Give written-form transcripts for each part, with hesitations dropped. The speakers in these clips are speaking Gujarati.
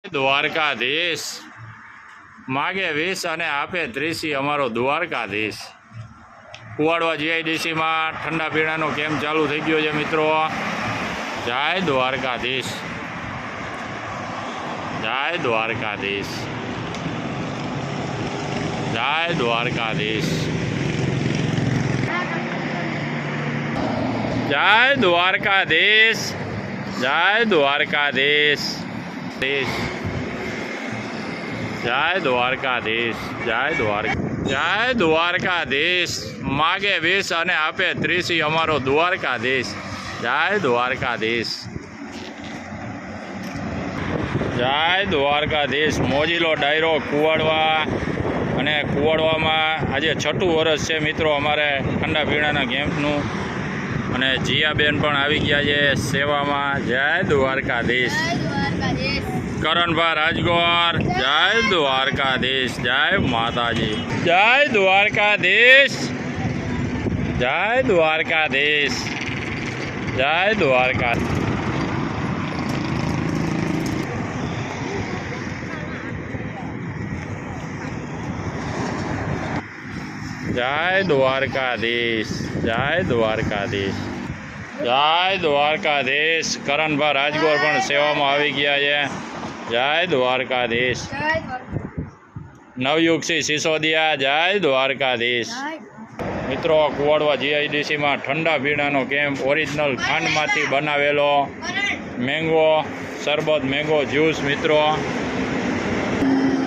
દ્વારકાધીશ માગે 20 અને આપે 30 અમારો દ્વારકાધીશ। કુવાડવા જીઆઈડીસીમાં ઠંડા પીણાનો કેમ્પ ચાલુ થઈ ગયો છે મિત્રો। જય દ્વારકાધીશ, જય દ્વારકાધીશ, જય દ્વારકાધીશ, જય દ્વારકાધીશ, જય દ્વારકાધીશ, જય દ્વારકાધીશ, જય દ્વારકાધીશ માગે 20 અને આપે 30 અમારો દ્વારકાધીશ। જય દ્વારકાધીશ, જય દ્વારકાધીશ। મોજીલો ડાયરો કુવાડવા અને કુવાડવામાં આજે 6ઠું વર્ષ છે મિત્રો અમારે ઠંડા પીણાના કેમ્પનું, અને જીયાબેન પણ આવી ગયા છે સેવામાં। જય દ્વારકાધીશ। કરણભાઈ રાજગોર, જય દ્વારકાધીશ, જય માતાજી, જય દ્વારકાધીશ, જય દ્વારકાધીશ, જય દ્વારકાધીશ, જય દ્વારકાધીશ, જય દ્વારકાધીશ, જય દ્વારકાધીશ। કરણભાઈ રાજગોર પણ સેવામાં આવી ગયા છે। જય દ્વારકાધીશ। નવયુગસિંહ સિસોદિયા, જય દ્વારકાધીશ। મિત્રો કુવાડવા જીઆઈડીસીમાં ઠંડા પીણાનો કેમ્પ ઓરિજિનલ ખાંડમાંથી બનાવેલો મેંગો શરબત, મેંગો જ્યુસ મિત્રો।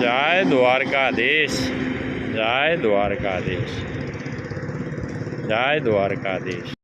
જય દ્વારકાધીશ, જય દ્વારકાધીશ, જય દ્વારકાધીશ।